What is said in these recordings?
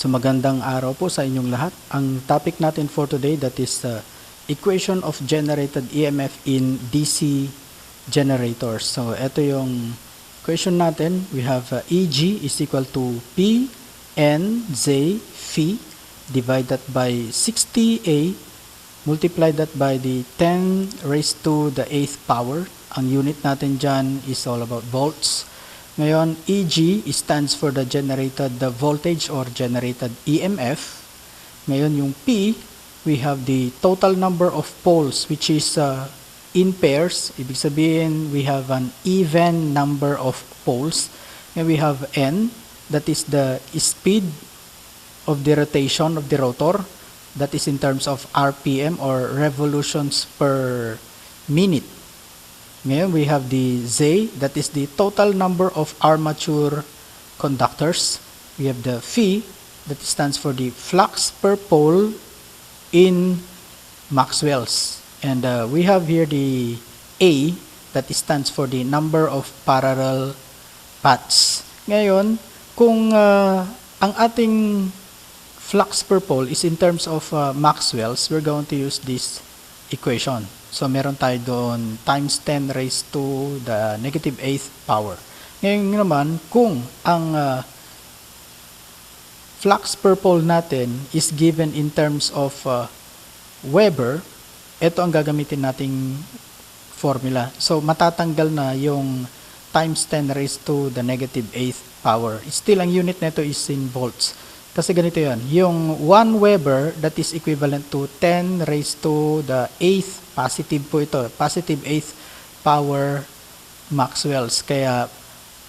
So magandang araw po sa inyong lahat. Ang topic natin for today, that is equation of generated EMF in DC generators. So ito yung equation natin. We have EG is equal to P N Z phi divided by 60A multiply that by the 10 raised to the 8th power. Ang unit natin dyan is all about volts. Ngayon, EG stands for the generated voltage or generated EMF. Ngayon, yung P, we have the total number of poles which is in pairs. Ibig sabihin, we have an even number of poles. And we have N, that is the speed of the rotation of the rotor. That is in terms of RPM or revolutions per minute. Ngayon, we have the Z, that is the total number of armature conductors. We have the phi, that stands for the flux per pole in Maxwell's. And we have here the A, that stands for the number of parallel paths. Ngayon, kung ang ating flux per pole is in terms of Maxwell's, we're going to use this equation. So, meron tayo doon times 10 raised to the negative 8th power. Ngayon naman, kung ang flux per pole natin is given in terms of Weber, ito ang gagamitin nating formula. So, matatanggal na yung times 10 raised to the negative 8th power. Still, ang unit nito is in volts. Kasi ganito yan, yung 1 Weber, that is equivalent to 10 raised to the 8th, positive po ito, positive 8th power Maxwell's. Kaya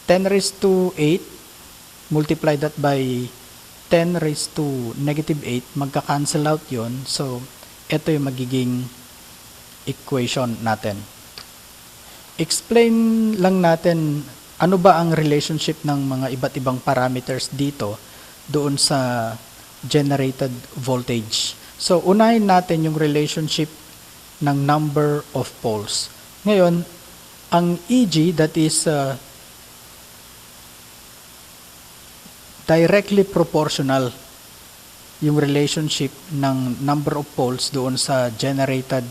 10 raised to 8, multiply that by 10 raised to negative 8, magka-cancel out yon. So, ito yung magiging equation natin. Explain lang natin ano ba ang relationship ng mga iba't ibang parameters dito doon sa generated voltage. So, unahin natin yung relationship ng number of poles. Ngayon, ang EG, that is directly proportional yung relationship ng number of poles doon sa generated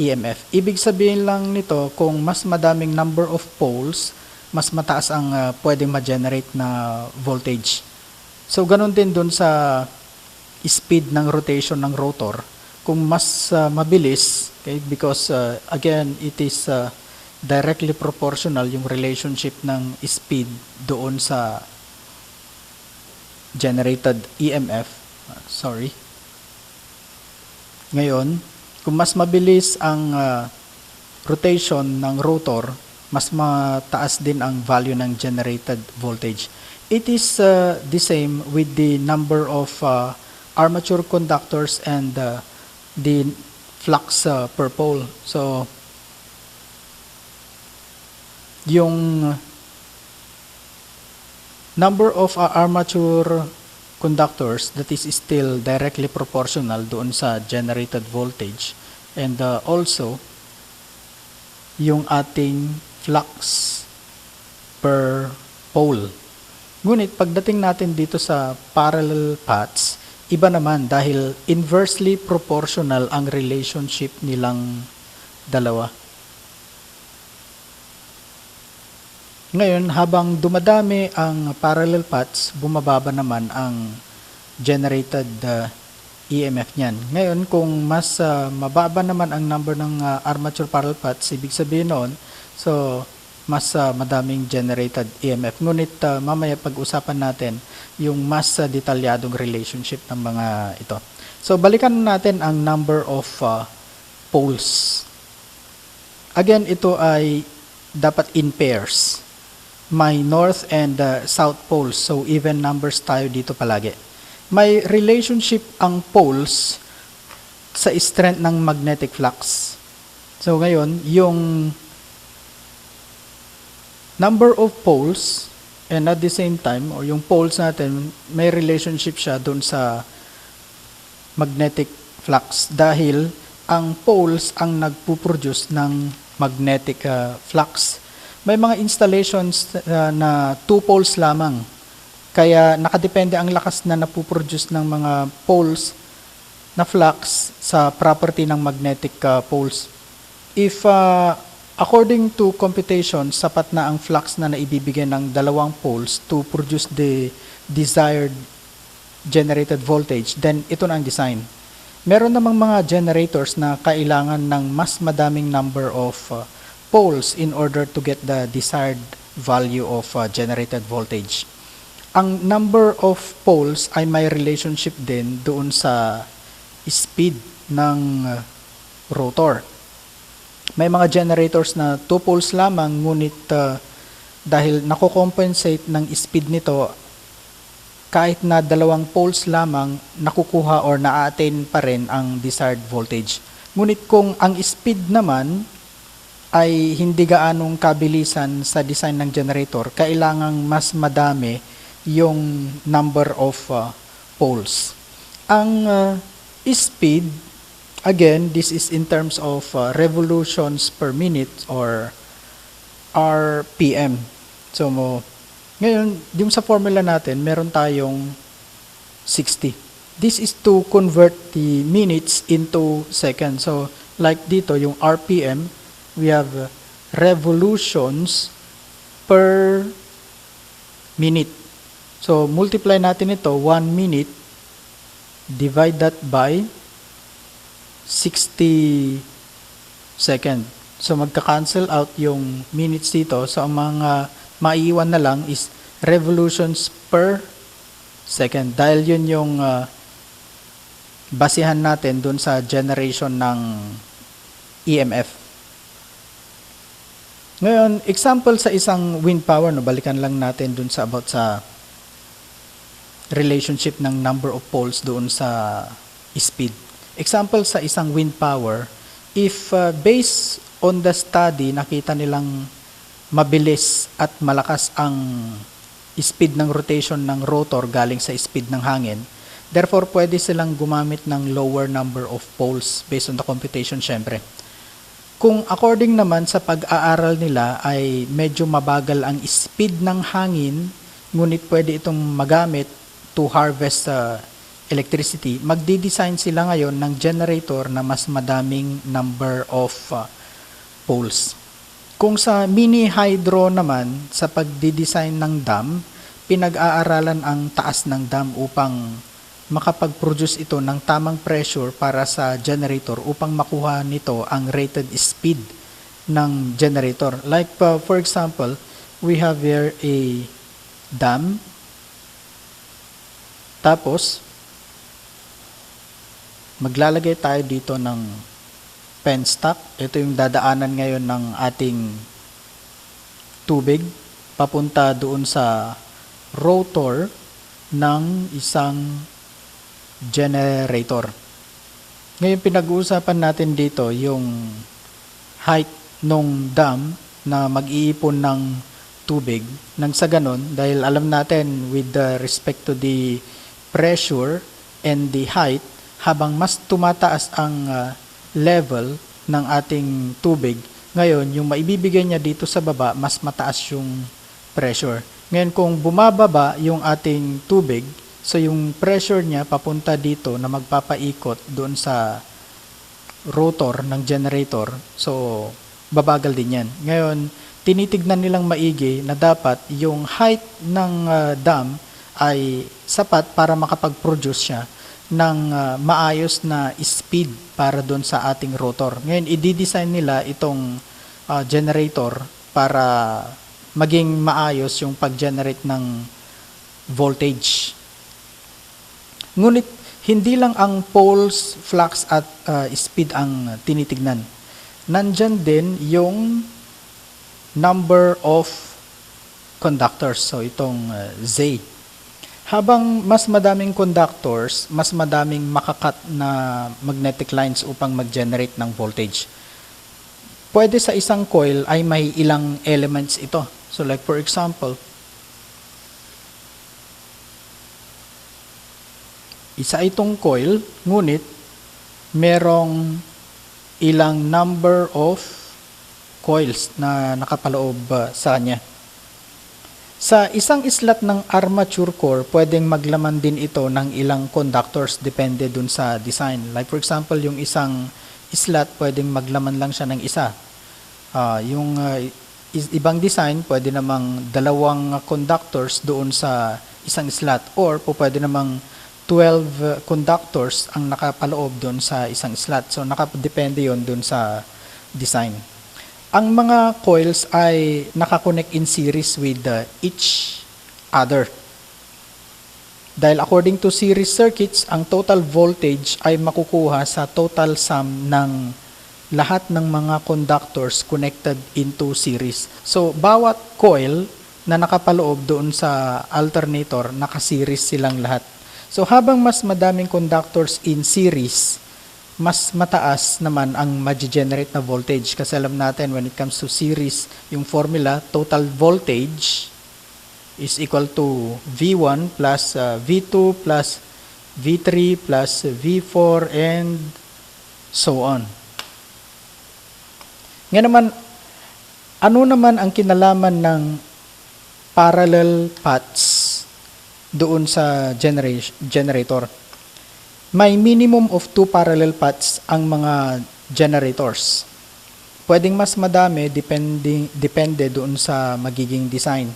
EMF. Ibig sabihin lang nito, kung mas madaming number of poles, mas mataas ang pwedeng ma-generate na voltage. So, ganun din dun sa speed ng rotation ng rotor. Kung mas mabilis, okay, because again, it is directly proportional yung relationship ng speed doon sa generated EMF. Ngayon, kung mas mabilis ang rotation ng rotor, mas mataas din ang value ng generated voltage. It is the same with the number of armature conductors and the flux per pole. So, yung number of armature conductors, that is still directly proportional doon sa generated voltage. And also, yung ating flux per pole. Ngunit pagdating natin dito sa parallel paths, iba naman dahil inversely proportional ang relationship nilang dalawa. Ngayon, habang dumadami ang parallel paths, bumababa naman ang generated EMF niyan. Ngayon, kung mas mababa naman ang number ng armature parallel paths, ibig sabihin noon, so mas madaming generated EMF. Ngunit mamaya pag-usapan natin yung mas detalyadong relationship ng mga ito. So, balikan natin ang number of poles. Again, ito ay dapat in pairs. May north and south poles. So, even numbers tayo dito palagi. May relationship ang poles sa strength ng magnetic flux. So, ngayon, yung number of poles and at the same time, or yung poles natin, may relationship siya doon sa magnetic flux dahil ang poles ang nagpuproduce ng magnetic flux. May mga installations na 2 poles lamang Kaya nakadepende ang lakas na napuproduce ng mga poles na flux sa property ng magnetic poles. If according to computation, sapat na ang flux na naibibigay ng dalawang poles to produce the desired generated voltage, then ito na ang design. Meron namang mga generators na kailangan ng mas madaming number of poles in order to get the desired value of generated voltage. Ang number of poles ay may relationship din doon sa speed ng rotor. May mga generators na 2 poles lamang, ngunit dahil nako-compensate ng speed nito, kahit na 2 poles lamang, nakukuha or na-attain pa rin ang desired voltage. Ngunit kung ang speed naman ay hindi gaanong kabilisan sa design ng generator, kailangang mas madami yung number of poles. Ang speed, again, this is in terms of revolutions per minute or RPM. So, ngayon, yung sa formula natin, meron tayong 60. This is to convert the minutes into seconds. So, like dito, yung RPM, we have revolutions per minute. So, multiply natin ito, 1 minute, divide that by 60 second. So, magka-cancel out yung minutes dito. So, ang mga maiiwan na lang is revolutions per second. Dahil yun yung basihan natin dun sa generation ng EMF. Ngayon, example sa isang wind power, no, balikan lang natin dun sa about sa relationship ng number of poles doon sa speed. Example sa isang wind power, if based on the study, nakita nilang mabilis at malakas ang speed ng rotation ng rotor galing sa speed ng hangin, therefore pwede silang gumamit ng lower number of poles based on the computation syempre. Kung according naman sa pag-aaral nila ay medyo mabagal ang speed ng hangin, ngunit pwede itong magamit to harvest electricity, magdi-design sila ngayon ng generator na mas madaming number of poles. Kung sa mini hydro naman, sa pagdi-design ng dam, pinag-aaralan ang taas ng dam upang makapag-produce ito ng tamang pressure para sa generator upang makuha nito ang rated speed ng generator. Like for example, we have here a dam. Tapos, maglalagay tayo dito ng penstock. Ito yung dadaanan ngayon ng ating tubig papunta doon sa rotor ng isang generator. Ngayon, pinag-uusapan natin dito yung height ng dam na mag-iipon ng tubig. Nang sa ganon, dahil alam natin with respect to the pressure and the height, habang mas tumataas ang level ng ating tubig, ngayon yung maibibigay niya dito sa baba, mas mataas yung pressure. Ngayon kung bumababa yung ating tubig, so yung pressure niya papunta dito na magpapaikot doon sa rotor ng generator, so babagal din yan. Ngayon, tinitignan nilang maigi na dapat yung height ng dam ay sapat para makapag-produce siya ng maayos na speed para doon sa ating rotor. Ngayon, i-design nila itong generator para maging maayos yung pag-generate ng voltage. Ngunit, hindi lang ang poles, flux at speed ang tinitignan. Nandyan din yung number of conductors. So, itong Z. Habang mas madaming conductors, mas madaming makakat na magnetic lines upang mag-generate ng voltage. Pwede sa isang coil ay may ilang elements ito. So like for example, isa itong coil, ngunit merong ilang number of coils na nakapaloob sa kanya. Sa isang slot ng armature core, pwedeng maglaman din ito ng ilang conductors depende dun sa design. Like for example, yung isang slot pwedeng maglaman lang siya ng isa. Ibang design, pwede namang dalawang conductors doon sa isang slot or pwede namang 12 conductors ang nakapaloob doon sa isang slot. So nakadepende yon doon sa design. Ang mga coils ay nakakonect in series with each other. Dahil according to series circuits, ang total voltage ay makukuha sa total sum ng lahat ng mga conductors connected into series. So, bawat coil na nakapaloob doon sa alternator, nakaseries silang lahat. So, habang mas madaming conductors in series, mas mataas naman ang ma-generate na voltage. Kasi alam natin, when it comes to series, yung formula, total voltage is equal to V1 plus V2 plus V3 plus V4 and so on. Ngayon naman, ano naman ang kinalaman ng parallel paths doon sa generator? May minimum of 2 parallel paths ang mga generators. Pwedeng mas madami depende doon sa magiging design.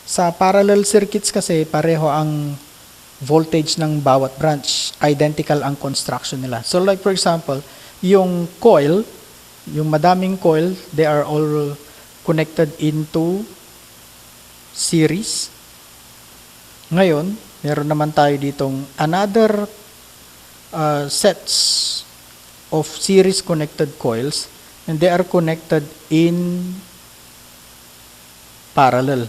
Sa parallel circuits kasi pareho ang voltage ng bawat branch. Identical ang construction nila. So like for example, yung coil, yung madaming coil, they are all connected into series. Ngayon, meron naman tayo ditong another sets of series connected coils and they are connected in parallel.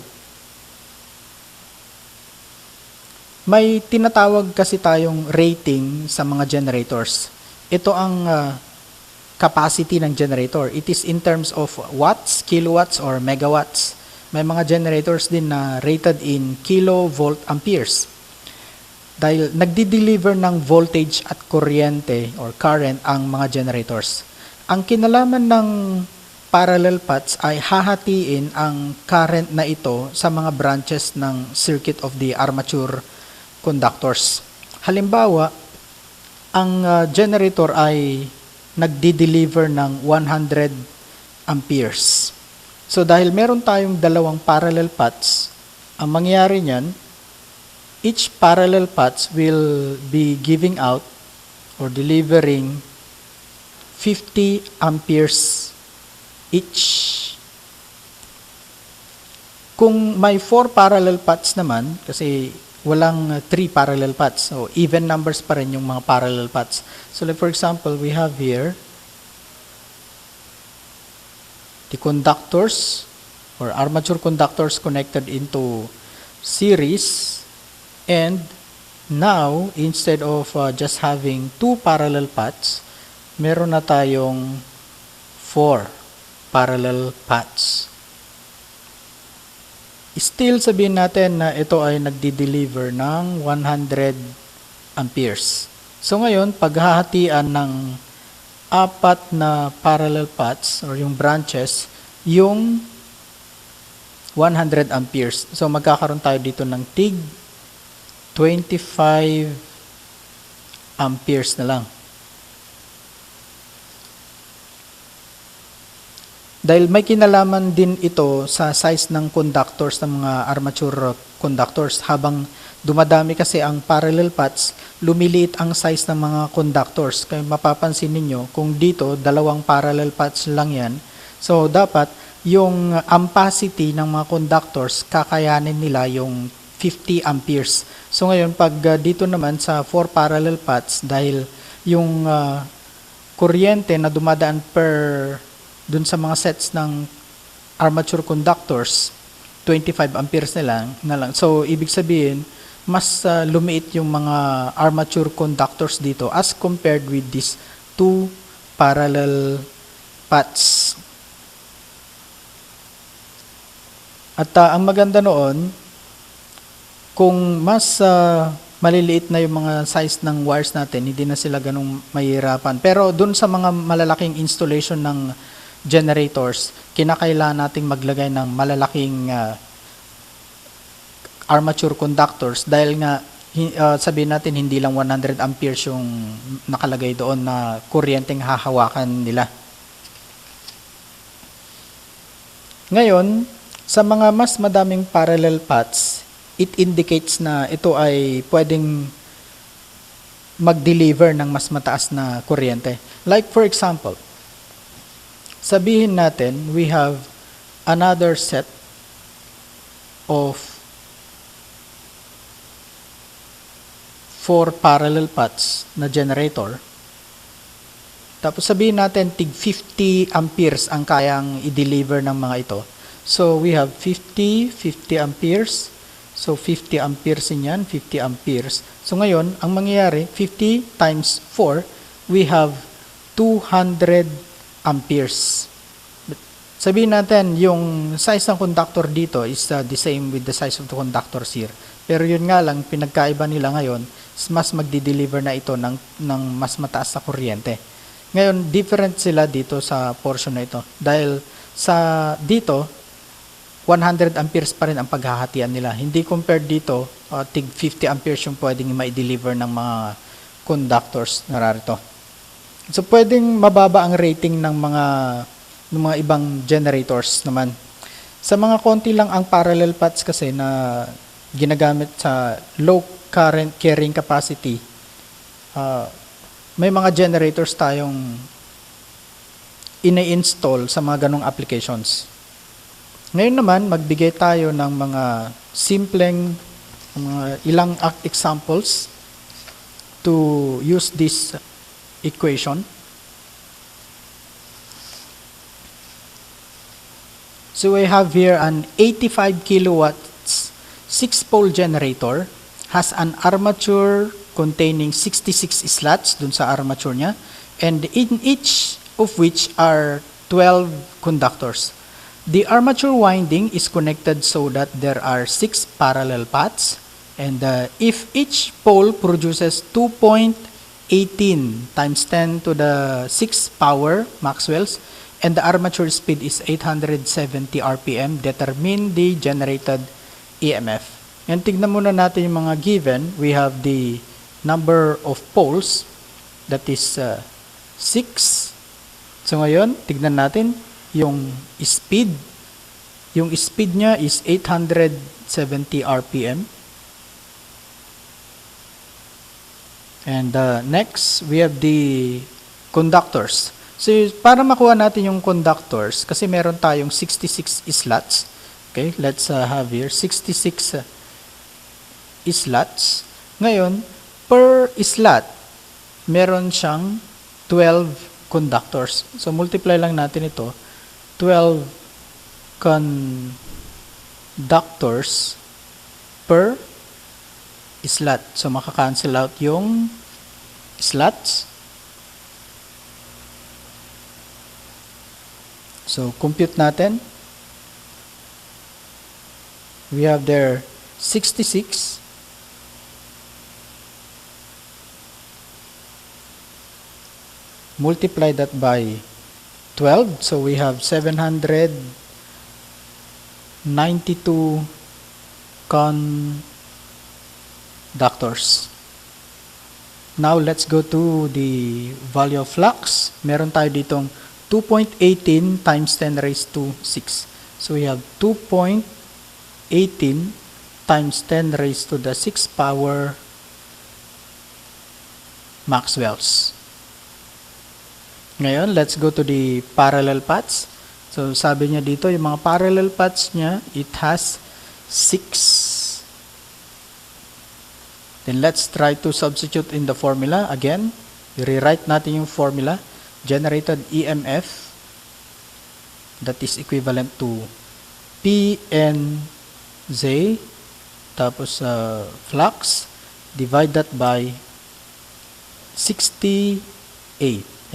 May tinatawag kasi tayong rating sa mga generators. Ito ang capacity ng generator. It is in terms of watts, kilowatts, or megawatts. May mga generators din na rated in kilovolt amperes. Dahil nagdi-deliver ng voltage at kuryente or current ang mga generators. Ang kinalaman ng parallel paths ay hahatiin ang current na ito sa mga branches ng circuit of the armature conductors. Halimbawa, ang generator ay nagdi-deliver ng 100 amperes. So dahil meron tayong dalawang parallel paths, ang mangyayari niyan, each parallel paths will be giving out or delivering 50 amperes each. Kung may 4 parallel paths naman, kasi walang 3 parallel paths, so even numbers pa rin yung mga parallel paths. So like for example, we have here the conductors or armature conductors connected into series. And now, instead of just having 2 parallel paths, meron na tayong 4 parallel paths. Still, sabihin natin na ito ay nagdi-deliver ng 100 amperes. So ngayon, paghahatian ng 4 na parallel paths or yung branches, yung 100 amperes. So magkakaroon tayo dito ng tig 25 amperes na lang. Dahil may kinalaman din ito sa size ng conductors ng mga armature conductors. Habang dumadami kasi ang parallel paths, lumiliit ang size ng mga conductors. Kaya mapapansin ninyo, kung dito, 2 parallel paths lang yan. So, dapat yung ampacity ng mga conductors, kakayanin nila yung 50 amperes. So ngayon, pag dito naman sa 4 parallel paths, dahil yung kuryente na dumadaan dun sa mga sets ng armature conductors, 25 amperes na lang. So ibig sabihin, mas lumiit yung mga armature conductors dito as compared with these 2 parallel paths. At ang maganda noon, kung mas maliliit na yung mga size ng wires natin, hindi na sila ganung mahirapan. Pero dun sa mga malalaking installation ng generators, kinakailangan nating maglagay ng malalaking armature conductors dahil nga sabihin natin hindi lang 100 amperes yung nakalagay doon na kuryenteng hahawakan nila. Ngayon, sa mga mas madaming parallel paths, it indicates na ito ay pwedeng mag-deliver ng mas mataas na kuryente. Like for example, sabihin natin we have another set of 4 parallel paths na generator. Tapos sabihin natin tig 50 amperes ang kayang i-deliver ng mga ito. So we have 50 amperes. So 50 amperes yan, 50 amperes. So ngayon, ang mangyayari, 50 times 4, we have 200 amperes. Sabihin natin, yung size ng conductor dito is the same with the size of the conductors here. Pero yun nga lang, pinagkaiba nila ngayon, mas magdi-deliver na ito ng mas mataas na kuryente. Ngayon, different sila dito sa portion na ito. Dahil sa dito, 100 amperes pa rin ang paghahatian nila. Hindi compared dito, tig 50 amperes yung pwedeng ma-deliver ng mga conductors na rarito. So, pwedeng mababa ang rating ng mga ibang generators naman. Sa mga konti lang ang parallel paths kasi na ginagamit sa low current carrying capacity, may mga generators tayong ina-install sa mga ganong applications. Ngayon naman, magbigay tayo ng mga simpleng ilang examples to use this equation. So we have here an 85 kilowatts 6-pole generator, has an armature containing 66 slots dun sa armature niya, and in each of which are 12 conductors. The armature winding is connected so that there are 6 parallel paths, and if each pole produces 2.18 times 10 to the 6 power Maxwells, and the armature speed is 870 RPM, determine the generated EMF. And tignan muna natin yung mga given. We have the number of poles, that is 6. So ngayon, tignan natin yung speed. Yung speed niya is 870 RPM. And next, we have the conductors. So para makuha natin yung conductors, kasi meron tayong 66 slots. Okay, let's have here 66 slots. Ngayon, per slot, meron siyang 12 conductors. So multiply lang natin ito. 12 conductors per slot. So makakancel out yung slots. So compute natin. We have there 66 multiply that by 12, so we have 792 conductors. Now let's go to the value of flux. Meron tayo ditong 2.18 times 10 raised to 6. So we have 2.18 times 10 raised to the 6 power Maxwells. Ngayon, let's go to the parallel paths. So, sabi niya dito, yung mga parallel paths niya, it has 6. Then, let's try to substitute in the formula. Again, rewrite natin yung formula. Generated EMF, that is equivalent to PNZ, tapos flux, divide that by 68.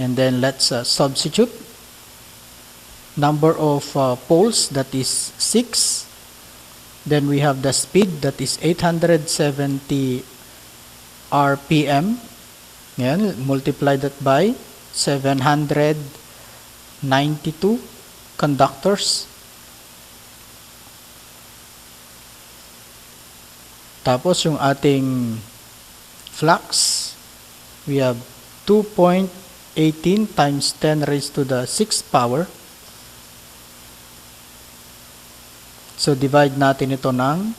And then let's substitute number of poles, that is 6. Then we have the speed, that is 870 RPM. Yan, multiply that by 792 conductors. Tapos yung ating flux, we have 2.18 times 10 raised to the 6th power. So divide natin ito ng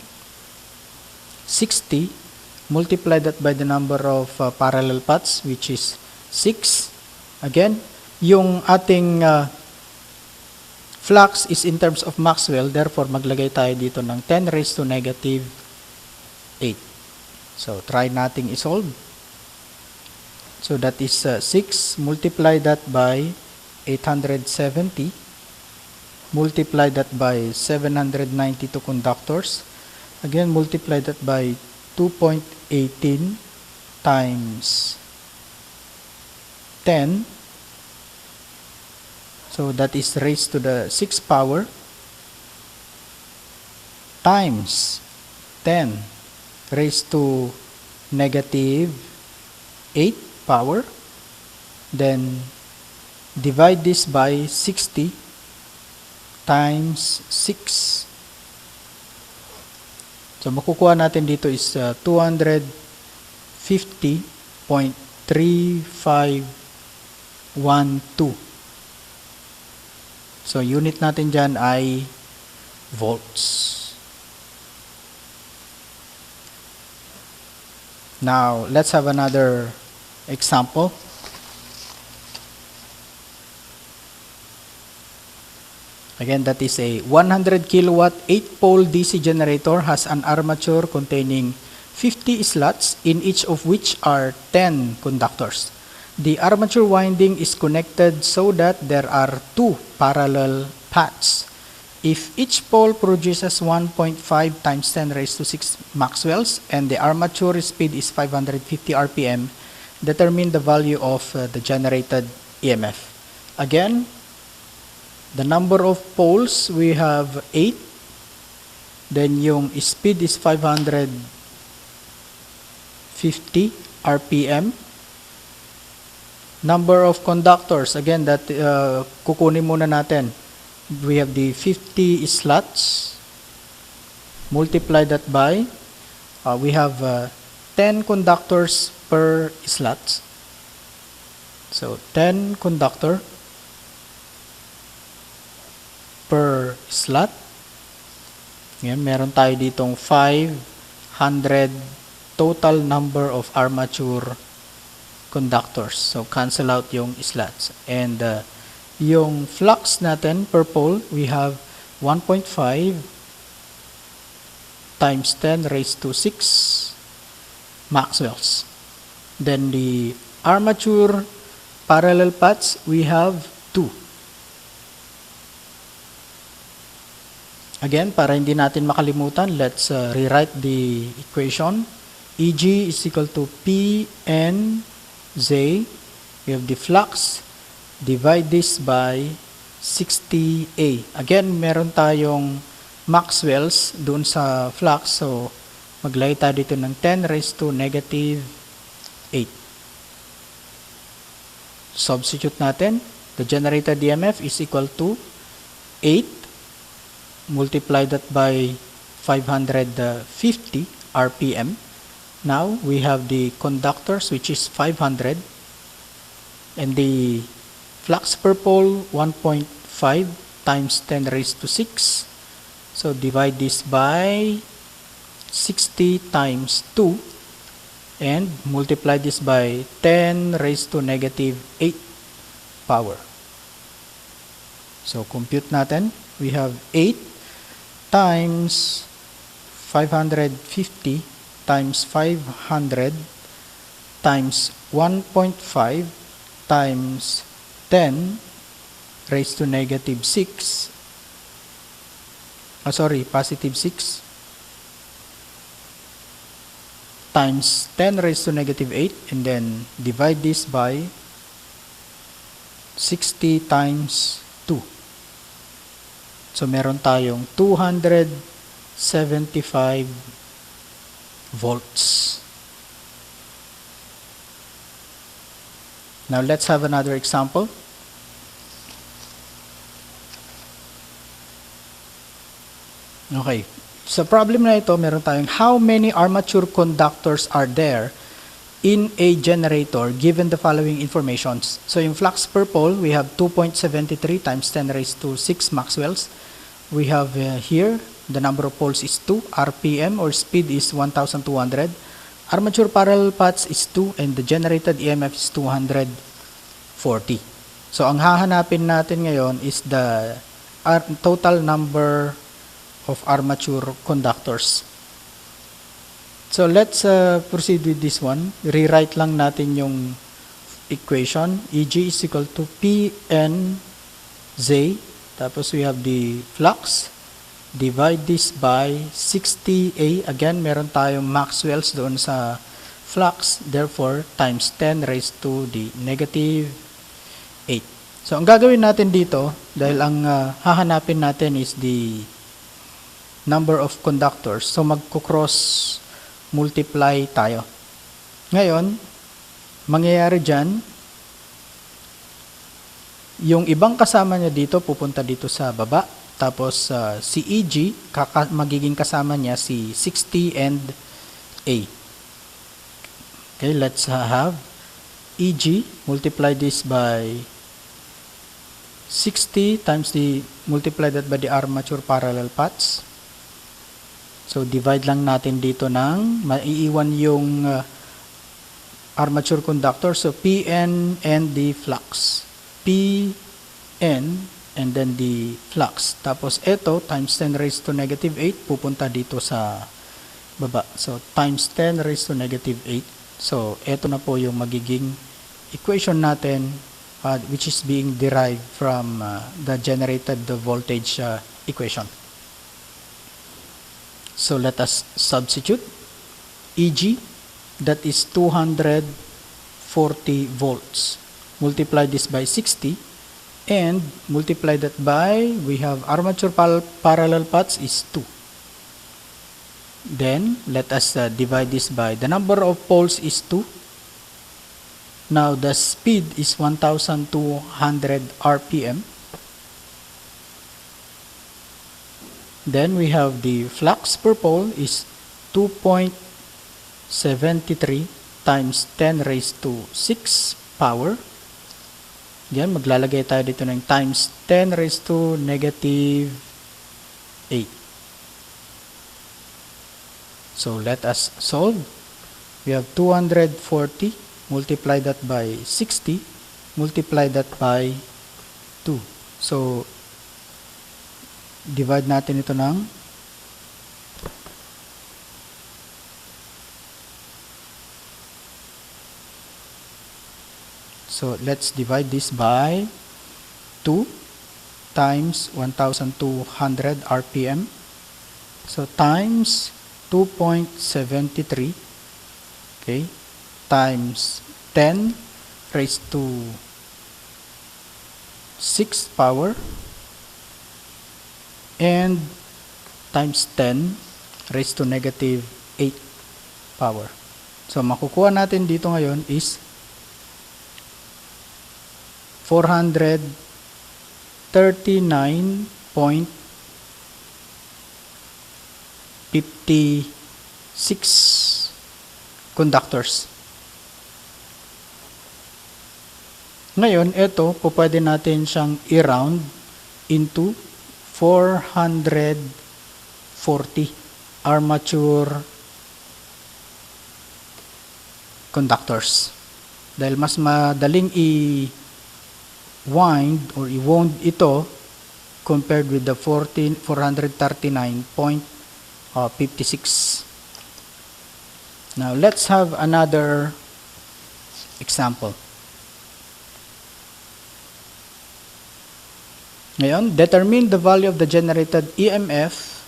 60, multiply that by the number of parallel paths, which is 6. Again, yung ating flux is in terms of Maxwell, therefore maglagay tayo dito ng 10 raised to negative 8. So try nating isolve. So that is 6, multiply that by 870, multiply that by 792 conductors, again multiply that by 2.18 times 10, so that is raised to the 6th power, times 10 raised to negative 8 power, then divide this by 60 times 6. So makukuha natin dito is 250.3512. So unit natin dyan ay volts. Now let's have another example. Again, that is a 100 kilowatt 8-pole DC generator has an armature containing 50 slots, in each of which are 10 conductors. The armature winding is connected so that there are 2 parallel paths. If each pole produces 1.5 times 10 raised to 6 Maxwells and the armature speed is 550 RPM, determine the value of the generated EMF. Again, the number of poles, we have 8. Then yung speed is 550 RPM. Number of conductors, again, that kukunin muna natin. We have the 50 slots. Multiply that by, we have 10 conductors per slots. So 10 conductor per slot. Ngayon, meron tayo ditong 500 total number of armature conductors. So, cancel out yung slots. And yung flux natin per pole, we have 1.5 times 10 raised to 6 Maxwells. Then the armature parallel paths, we have 2. Again, para hindi natin makalimutan, let's rewrite the equation. EG is equal to PNZ. We have the flux. Divide this by 60A. Again, meron tayong Maxwells doon sa flux. So, maglagay tayo dito ng 10 raised to negative 8. Substitute natin. The generated EMF is equal to 8. Multiply that by 550 RPM. Now we have the conductors, which is 500, and the flux per pole 1.5 times 10 raised to 6. So divide this by 60 times 2 and multiply this by 10 raised to negative 8 power. So compute natin. We have 8 times 550 times 500 times 1.5 times 10 raised to negative 6. Positive 6 times 10 raised to negative 8, and then divide this by 60 times 2. So, meron tayong 275 volts. Now, let's have another example. Okay. sa problem na ito, meron tayong how many armature conductors are there in a generator given the following informations. So yung flux per pole, we have 2.73 times 10 raised to 6 Maxwells. We have here, the number of poles is 2, RPM or speed is 1,200. Armature parallel paths is 2 and the generated EMF is 240. So ang hahanapin natin ngayon is the total number of armature conductors. So let's proceed with this one. Rewrite lang natin yung equation. EG is equal to PNZ. Tapos we have the flux. Divide this by 60A. Again, meron tayong Maxwells doon sa flux. Therefore, times 10 raised to the negative 8. So ang gagawin natin dito, dahil ang hahanapin natin is the number of conductors. So magko-cross multiply tayo. Ngayon, mangyayari dyan, yung ibang kasama niya dito, pupunta dito sa baba. Tapos si EG, magiging kasama niya si 60 and A. Okay, let's have EG, multiply this by 60 times multiply that by the armature parallel paths. So, divide lang natin dito ng maiiwan yung armature conductor. So, Pn and the flux. Pn and then the flux. Tapos, ito, times 10 raised to negative 8, pupunta dito sa baba. So, times 10 raised to negative 8. So, ito na po yung magiging equation natin, which is being derived from the generated voltage equation. So let us substitute EG, that is 240 volts. Multiply this by 60 and multiply that by, we have armature parallel paths is 2. Then let us divide this by, the number of poles is 2. Now the speed is 1,200 RPM. Then we have the flux per pole is 2.73 times 10 raised to 6 power. Yan, maglalagay tayo dito ng times 10 raised to negative 8. So let us solve. We have 240, multiply that by 60, multiply that by 2. So divide natin ito ng so let's divide this by 2 times 1,200 RPM. So times 2.73, okay, times 10 raised to 6 power and times 10 raised to negative 8 power. So makukuha natin dito ngayon is 439.56 conductors. Ngayon, ito po pwede natin siyang i-round into 440 armature conductors. Dahil mas madaling i-wind or i-wound ito compared with the 439.56. Now, let's have another example. Ngayon, determine the value of the generated EMF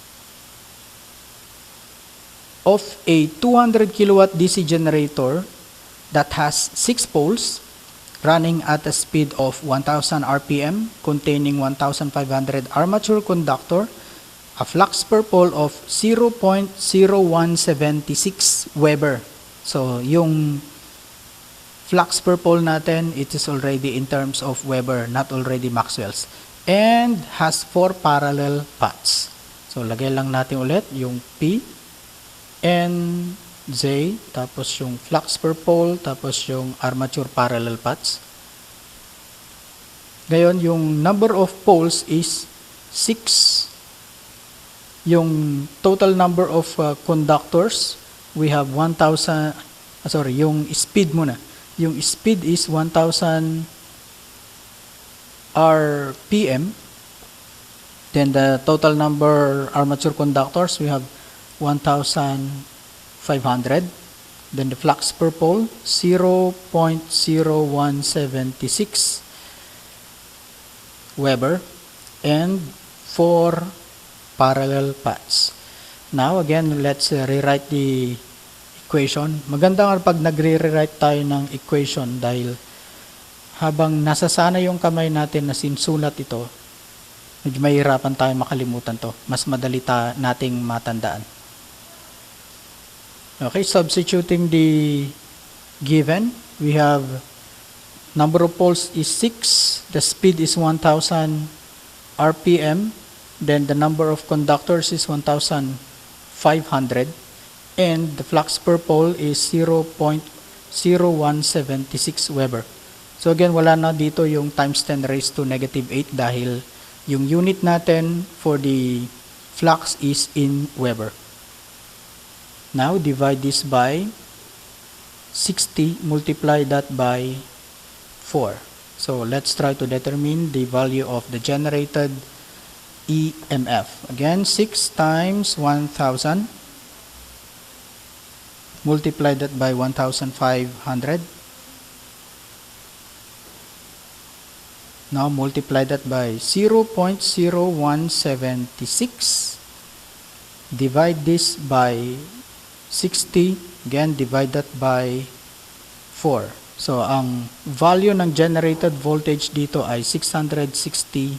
of a 200 kilowatt DC generator that has 6 poles running at a speed of 1,000 RPM containing 1,500 armature conductor, a flux per pole of 0.0176 Weber. So, yung flux per pole natin, it is already in terms of Weber, not already Maxwell's. And has 4 parallel paths. So, lagay lang natin ulit yung P, N, J, tapos yung flux per pole, tapos yung armature parallel paths. Ngayon, yung number of poles is 6. Yung total number of conductors, we have 1,000, yung speed muna. Yung speed is 1,000 RPM. Then the total number armature conductors, we have 1,500. Then the flux per pole, 0.0176 Weber, and 4 parallel paths. Now again, let's rewrite the equation. Maganda nga pag nagre-rewrite tayo ng equation dahil habang nasasana yung kamay natin na sinusulat ito, medyo mahirapan tayo makalimutan to. Mas madali nating matandaan. Okay, substituting the given, we have number of poles is 6, the speed is 1,000 RPM, then the number of conductors is 1,500, and the flux per pole is 0.0176 Weber. So again, wala na dito yung times 10 raised to negative 8 dahil yung unit natin for the flux is in Weber. Now, divide this by 60, multiply that by 4. So, let's try to determine the value of the generated EMF. Again, 6 times 1,000, multiply that by 1,500. Now, multiply that by 0.0176. Divide this by 60. Again, divide that by 4. So, ang value ng generated voltage dito ay 660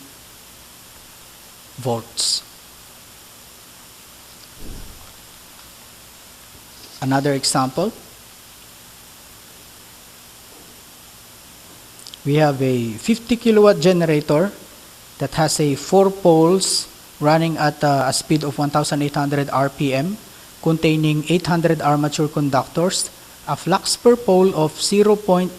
volts. Another example. We have a 50 kilowatt generator that has a 4 poles running at a speed of 1,800 RPM, containing 800 armature conductors, a flux per pole of 0.0125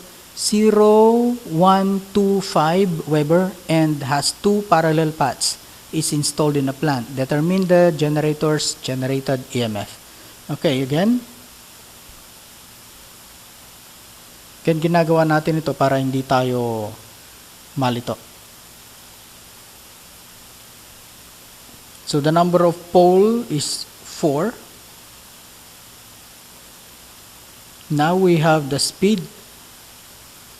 Weber, and has 2 parallel paths, is installed in a plant. Determine the generator's generated EMF. Okay, again, ginagawa natin ito para hindi tayo malito. So the number of pole is 4. Now we have the speed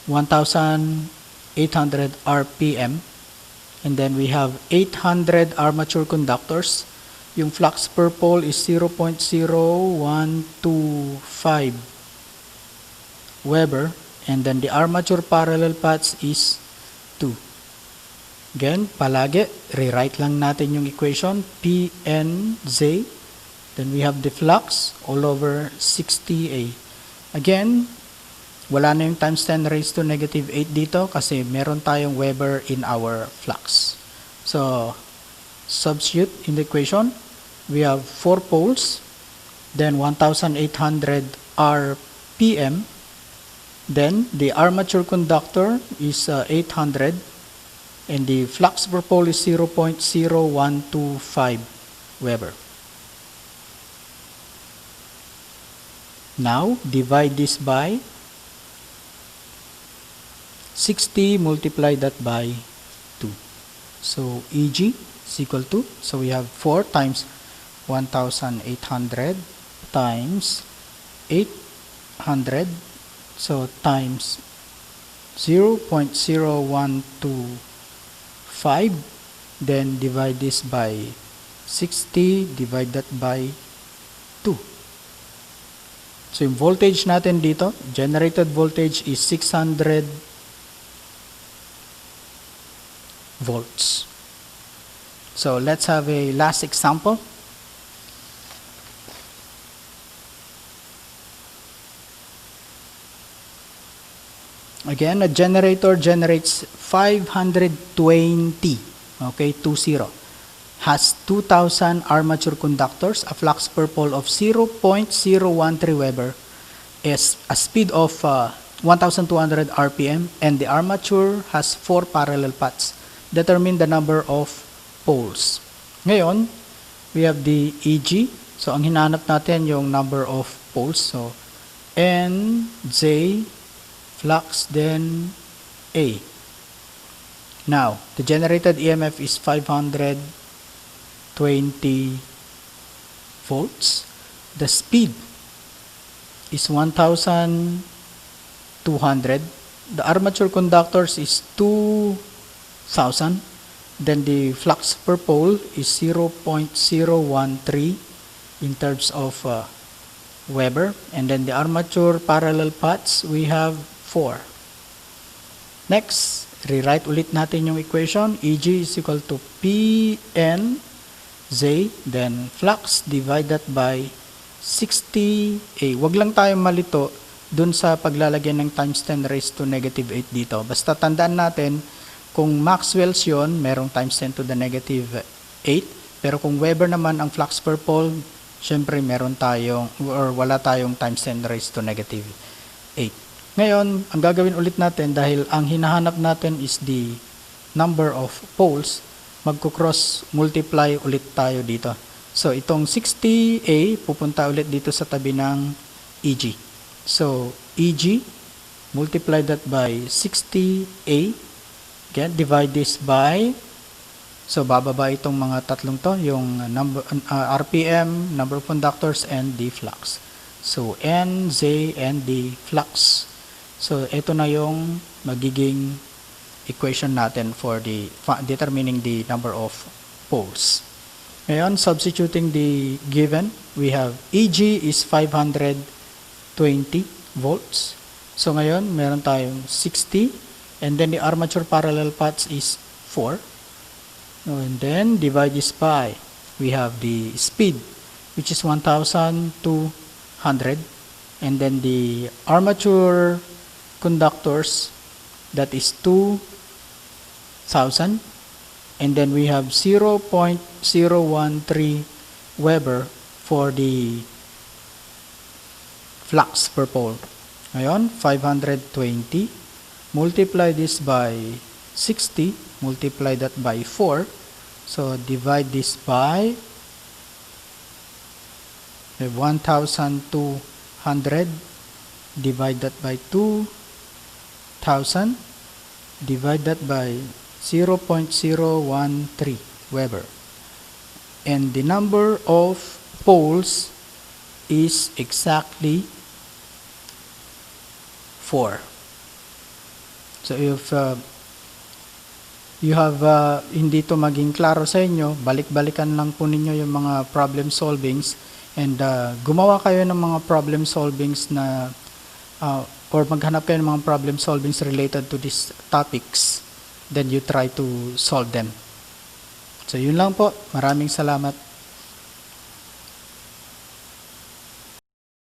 1,800 RPM, and then we have 800 armature conductors. Yung flux per pole is 0.0125 Weber, and then the armature parallel paths is 2. Again, palagi, rewrite lang natin yung equation, P, N, Z. Then we have the flux all over 60A. Again, wala na yung times 10 raised to negative 8 dito kasi meron tayong Weber in our flux. So, substitute in the equation. We have 4 poles, then 1,800 RPM. Then, the armature conductor is 800, and the flux per pole is 0.0125 Weber. Now, divide this by 60, multiply that by 2. So, EG is equal to, so we have 4 times 1,800 times 800, so times 0.0125, then divide this by 60, divide that by 2. So yung voltage natin dito, generated voltage is 600 volts. So let's have a last example. Again, a generator generates 520, okay, 20 has 2,000 armature conductors, a flux per pole of 0.013 Weber, is a speed of 1,200 RPM, and the armature has 4 parallel paths. Determine the number of poles. Ngayon, we have the EG. So, ang hinahanap natin yung number of poles. So, N, J, flux, then A. Now, the generated EMF is 520 volts. The speed is 1,200. The armature conductors is 2,000. Then the flux per pole is 0.013 in terms of Weber. And then the armature parallel paths, we have 4. Next, rewrite ulit natin yung equation. EG is equal to PN Z, then flux divided by 60A. Wag lang tayong malito dun sa paglalagay ng times 10 raised to negative 8 dito. Basta tandaan natin, kung Maxwell's yon, merong times 10 to the negative 8. Pero kung Weber naman ang flux per pole, syempre meron tayong, or wala tayong times 10 raised to negative 8. Ngayon, ang gagawin ulit natin, dahil ang hinahanap natin is the number of poles, magko-cross multiply ulit tayo dito. So, itong 60A, pupunta ulit dito sa tabi ng EG. So, EG, multiply that by 60A. Again, divide this by, so bababa itong mga tatlong to, yung number, RPM, number of conductors, and the flux. So, N, Z, and the flux. So, ito na yung magiging equation natin for the determining the number of poles. Ngayon, substituting the given, we have EG is 520 volts. So ngayon, meron tayong 60, and then the armature parallel paths is 4. And then divide this by, we have the speed, which is 1,200, and then the armature conductors, that is 2,000, and then we have 0.013 Weber for the flux per pole. Ngayon, 520, multiply this by 60, multiply that by 4, so divide this by 1,200, divide that by 2,000, divide that by 0.013 Weber. And the number of poles is exactly 4. So if you have hindi to maging klaro sa inyo, balik-balikan lang po ninyo yung mga problem solvings, and gumawa kayo ng mga problem solvings na or maghanap kayo ng mga problem solvings related to these topics, then you try to solve them. So yun lang po. Maraming salamat.